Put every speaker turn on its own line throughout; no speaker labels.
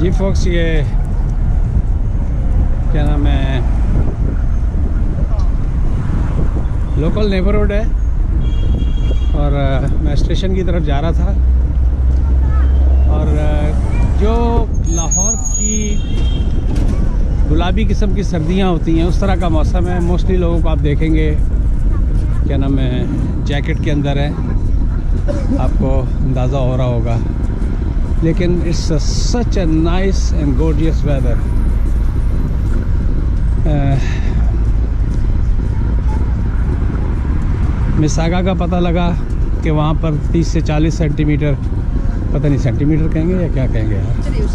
जी focus, ये क्या नाम है, लोकल नेबरहुड है और मैं स्टेशन की तरफ जा रहा था। और जो लाहौर की गुलाबी किस्म की सर्दियां होती हैं उस तरह का मौसम है। मोस्टली लोगों को आप देखेंगे क्या नाम है जैकेट के अंदर है, आपको अंदाज़ा हो रहा होगा। लेकिन it's such a nice and gorgeous weather. मिसागा का पता लगा कि वहाँ पर 30 से 40 सेंटीमीटर, पता नहीं सेंटीमीटर कहेंगे या क्या कहेंगे यार,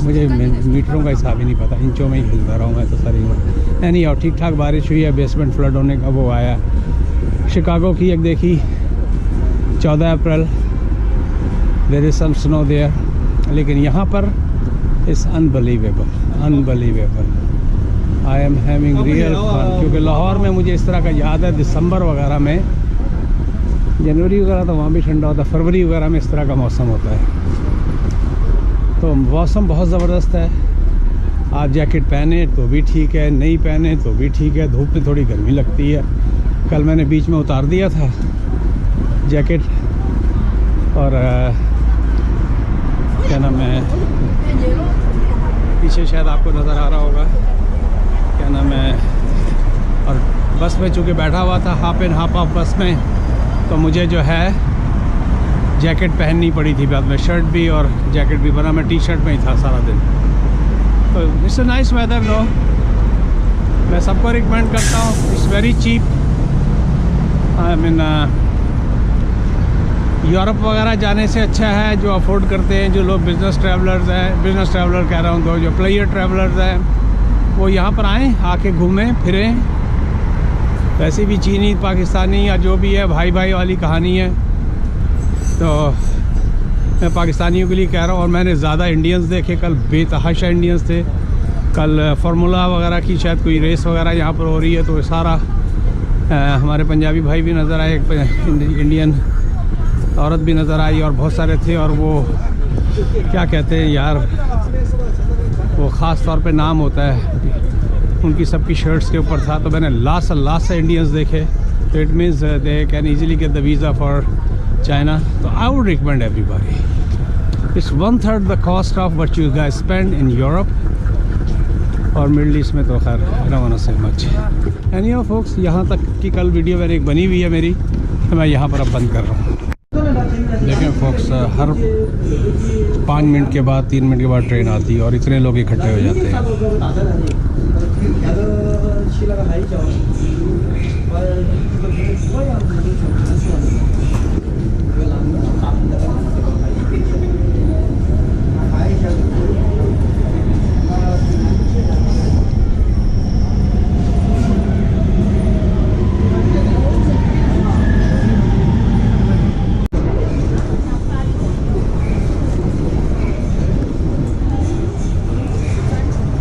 मुझे मीटरों का हिसाब ही नहीं पता, इंचों में ही हिलता रहा हूँ मैं तो सारी। नहीं और ठीक ठाक बारिश हुई है, बेसमेंट फ्लड होने का वो आया। शिकागो की एक देखी 14 April, there is some snow there. लेकिन यहाँ पर it's unbelievable. I am having real fun, क्योंकि लाहौर में मुझे इस तरह का याद है दिसंबर वगैरह में, जनवरी वगैरह तो वहाँ भी ठंडा होता है, फरवरी वगैरह में इस तरह का मौसम होता है। तो मौसम बहुत ज़बरदस्त है। आप जैकेट पहने तो भी ठीक है, नहीं पहने तो भी ठीक है। धूप में थोड़ी गर्मी लगती है। कल मैंने बीच में उतार दिया था जैकेट और क्या नाम है, पीछे शायद आपको नज़र आ रहा होगा क्या नाम है। और बस में चूँकि बैठा हुआ था हाफ इन हाफ ऑफ बस में, तो मुझे जो है जैकेट पहननी पड़ी थी। बाद में शर्ट भी और जैकेट भी, बना मैं टी शर्ट में ही था सारा दिन। तो it's a nice weather no, मैं सबको रिकमेंड करता हूँ। It's very cheap. I mean Europe वगैरह जाने से अच्छा है जो अफोर्ड करते हैं, जो लोग बिज़नेस ट्रैवलर्स हैं, बिज़नेस ट्रैवलर कह रहा हूँ, तो जो प्लेयर ट्रैवलर्स हैं वो यहाँ पर आएँ, आके घूमें फिरें। वैसे भी चीनी पाकिस्तानी या जो भी है भाई भाई वाली कहानी है। तो मैं पाकिस्तानियों के लिए कह रहा हूँ। और मैंने ज़्यादा इंडियंस देखे कल, बेतहाशा इंडियंस थे कल। फार्मूला वगैरह की शायद कोई रेस वगैरह यहाँ पर हो रही है, तो सारा हमारे पंजाबी भाई भी नज़र आए, एक इंडियन औरत भी नज़र आई और बहुत सारे थे। और वो क्या कहते हैं यार, वो ख़ास तौर पे नाम होता है, उनकी सबकी शर्ट्स के ऊपर था। तो मैंने लास्ट से इंडियंस देखे। तो it means they can easily get the visa for China. तो I would recommend everybody, it's 1/3 the cost of what you guys spend in Europe और मिडल ईस्ट में। तो खैर I don't want to say much. Anyway folks, यहाँ तक की कल video मैंने एक बनी हुई है मेरी, तो मैं यहाँ पर अब बंद कर रहा हूँ। देखें फोक्स, हर 5 मिनट के बाद 3 मिनट के बाद ट्रेन आती है और इतने लोग इकट्ठे हो जाते हैं।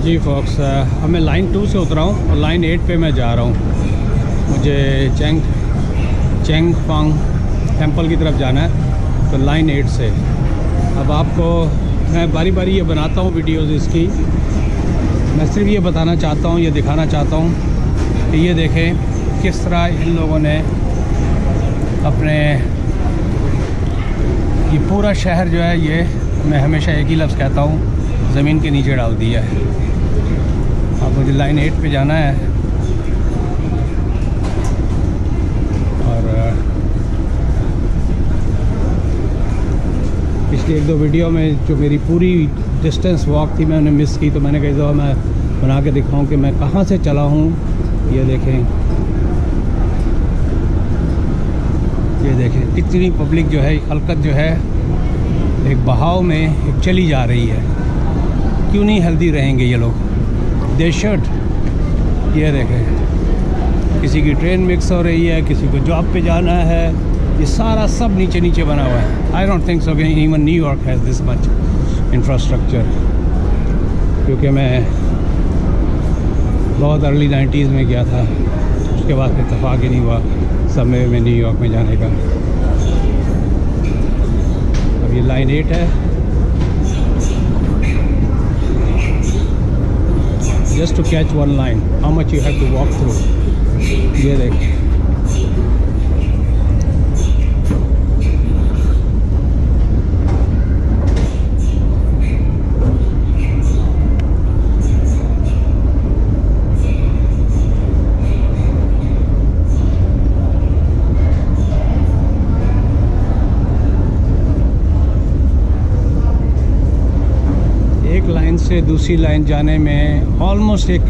जी फॉक्स, अब मैं लाइन 2 से उतरा हूँ और लाइन 8 पे मैं जा रहा हूँ। मुझे चेंगफांग टेंपल की तरफ जाना है, तो लाइन 8 से। अब आपको मैं बारी बारी ये बनाता हूँ वीडियोज़ इसकी। मैं सिर्फ ये बताना चाहता हूँ, ये दिखाना चाहता हूँ कि ये देखें किस तरह इन लोगों ने अपने ये पूरा शहर जो है, ये मैं हमेशा एक ही लफ्ज़ कहता हूँ, ज़मीन के नीचे डाल दिया है। अब मुझे लाइन 8 पे जाना है और पिछली 1-2 वीडियो में जो मेरी पूरी डिस्टेंस वॉक थी मैंने मिस की, तो मैंने कहा दफ़ा मैं बना के दिखाऊं कि मैं कहाँ से चला हूँ। ये देखें कितनी पब्लिक जो है, खलकत जो है एक बहाव में एक चली जा रही है। क्यों नहीं हेल्दी रहेंगे ये लोग, दे शुड। ये देखें किसी की ट्रेन मिक्स हो रही है, किसी को जॉब पे जाना है, ये सारा सब नीचे नीचे बना हुआ है। I don't think so even New York has this much infrastructure, क्योंकि मैं बहुत अर्ली 90s में गया था, उसके बाद इत्तेफाक ही नहीं हुआ समय में न्यूयॉर्क में जाने का। अब ये लाइन 8 है just to catch one line. How much you have to walk through. ये देख, से दूसरी लाइन जाने में ऑलमोस्ट एक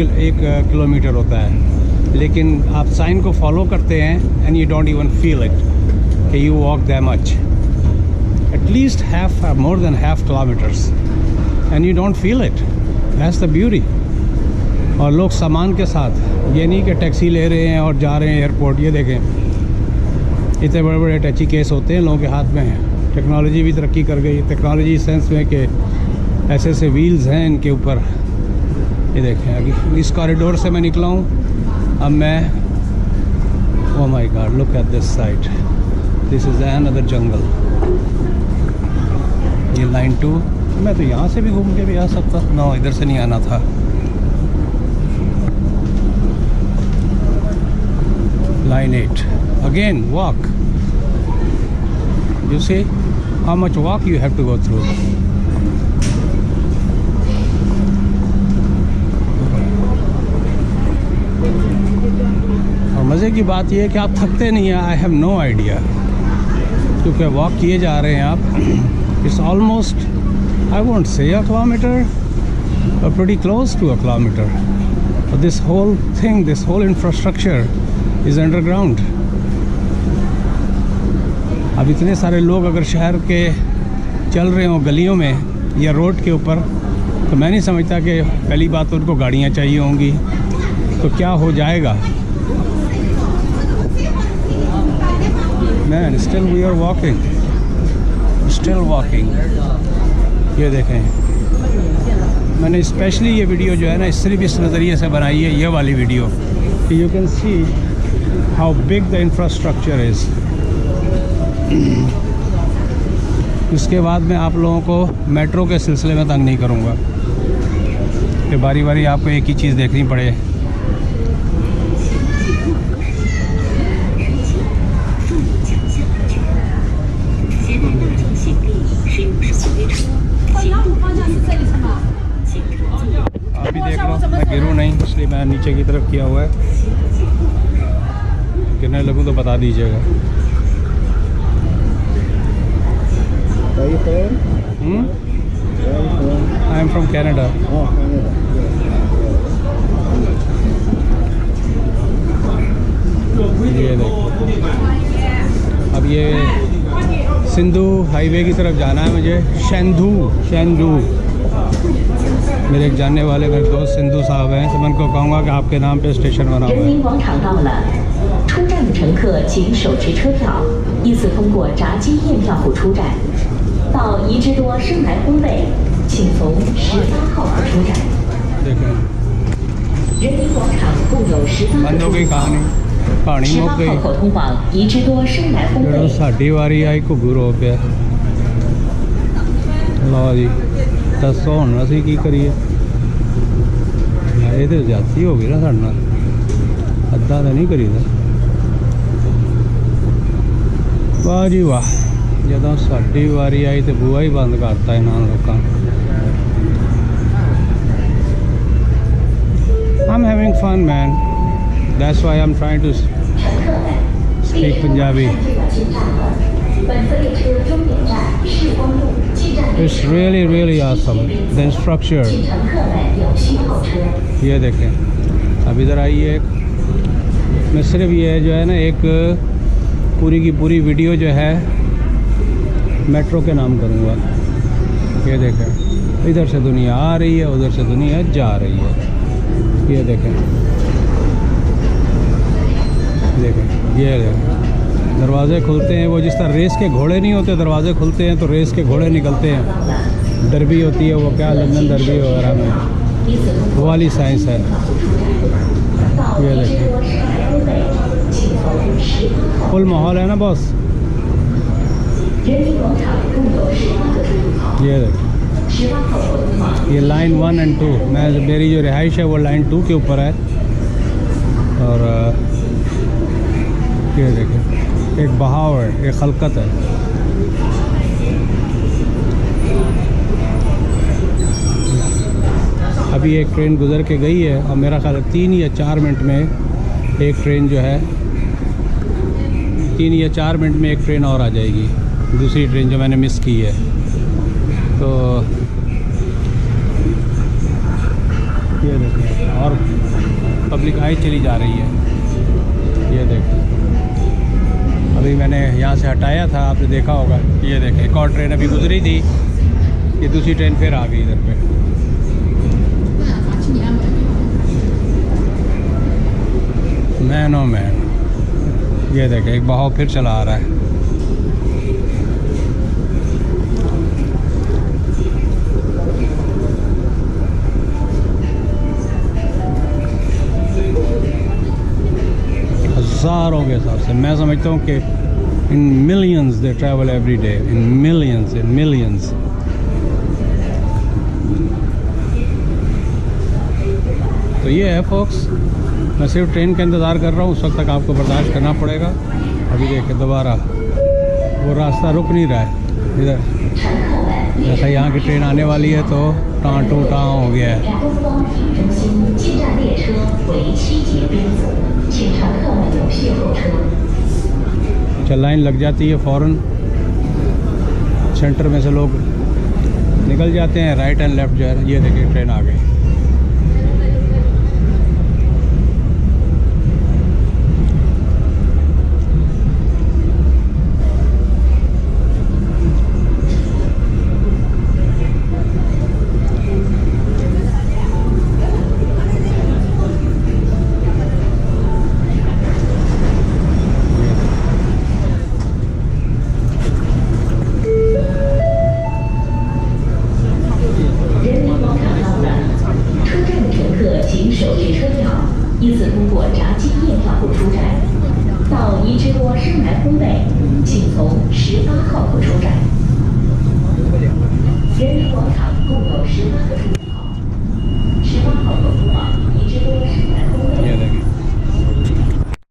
किलोमीटर होता है, लेकिन आप साइन को फॉलो करते हैं and you don't even feel it कि you walk that much, at least more than half kilometres and you don't feel it. That's the beauty. और लोग सामान के साथ, ये नहीं कि टैक्सी ले रहे हैं और जा रहे हैं एयरपोर्ट. ये देखें, इतने बड़े बड़े टैक्सी केस होते हैं लोगों के हाथ में. टेक्नोलॉजी भी तरक्की कर गई. टेक्नोलॉजी सेंस में कि ऐसे ऐसे व्हील्स हैं इनके ऊपर. ये देखें, अभी इस कॉरिडोर से मैं निकला हूँ. अब मैं, oh my god, look at this side. This is another jungle. ये लाइन 2. मैं तो यहाँ से भी घूम के भी आ सकता. नो, इधर से नहीं आना था. Line 8 again walk. You see how much walk you have to go through. मज़े की बात यह है कि आप थकते नहीं हैं. आई हैव नो आइडिया, क्योंकि वॉक किए जा रहे हैं आप. It's almost, I won't say a kilometre, but pretty close to a kilometre. This whole thing, this whole infrastructure is underground. अब इतने सारे लोग अगर शहर के चल रहे हों गलियों में या रोड के ऊपर, तो मैं नहीं समझता कि पहली बात तो उनको गाड़ियाँ चाहिए होंगी, तो क्या हो जाएगा. Man, still we are walking, still walking. ये देखें, मैंने स्पेशली ये वीडियो जो है ना सिर्फ इस नज़रिए से बनाई है, ये वाली video. You can see how big the infrastructure is. इसके बाद मैं आप लोगों को मेट्रो के सिलसिले में तंग नहीं करूँगा कि बारी बारी आपको एक ही चीज़ देखनी पड़े. आप भी देख लो, मैं गिरूँ नहीं इसलिए मैं नीचे की तरफ किया हुआ है. गिरने लगूँ तो बता दीजिएगा. I am from Canada. ये देखो, अब ये सिंधु हाईवे की तरफ जाना है मुझे. शेंधू मेरे एक जानने वाले मेरे दोस्त सिंधु साहब हैं, तो मैं उनको कहूँगा कि आपके नाम पे स्टेशन बना हुआ है. बंद हो गई कहानी मुक गई. जो साड़ी वारी आई घुगू रो पे. लो जी, दसो हुण असीं की करिए. ये तो जाती हो गई ना साडे नाल, अद्धा तो नहीं करीदा. वाह जी वाह, जदों साडी वारी आई तो बूहा ही बंद करता इन्हां लोकां. I'm having fun, man. That's why I'm trying to speak Punjabi. It's really, really awesome. The structure. ये देखें, अब इधर आइए. मैं सिर्फ ये जो है ना एक पूरी की पूरी वीडियो जो है मेट्रो के नाम करूँगा. ये देखें, इधर से दुनिया आ रही है, उधर से दुनिया जा रही है. ये देखें, ये देखें, दरवाज़े खुलते हैं. वो जिस तरह रेस के घोड़े नहीं होते, दरवाज़े खुलते हैं तो रेस के घोड़े निकलते हैं. डरबी होती है वो, क्या लंदन डरबी वगैरह में, वो वाली साइंस है. ये देखें, फुल माहौल है ना बॉस. ये देखें, ये लाइन 1 और 2, मेरी जो रिहाइश है वो लाइन 2 के ऊपर है। और ये देखें, एक बहाव है, एक खलकत है। अभी एक ट्रेन गुज़र के गई है और मेरा ख्याल है 3 या 4 मिनट में एक ट्रेन जो है 3 या 4 मिनट में एक ट्रेन और आ जाएगी, दूसरी ट्रेन जो मैंने मिस की है। तो ये देखें, और पब्लिक आई चली जा रही है। ये देखें, अभी मैंने यहाँ से हटाया था, आपने देखा होगा। ये देखें, एक और ट्रेन अभी गुजरी थी, ये दूसरी ट्रेन फिर आ गई इधर पे। मैन ओ मैन, ये देखें, एक बहाव फिर चला आ रहा है। हज़ारों के हिसाब से मैं समझता हूँ कि in millions they travel every day, in millions. तो ये है फोक्स, मैं सिर्फ ट्रेन का इंतज़ार कर रहा हूँ, उस वक्त तक आपको बर्दाश्त करना पड़ेगा। अभी देखिए दोबारा वो रास्ता रुक नहीं रहा है इधर, जैसा यहाँ की ट्रेन आने वाली है तो टाँ टू टाँ हो गया है। अच्छा, लाइन लग जाती है फ़ौरन, सेंटर में से लोग निकल जाते हैं, राइट एंड लेफ़्ट जो है। ये देखिए ट्रेन आ गई।
到一之多生来烘焙，请从18号口出站。人民广场共有18个出站。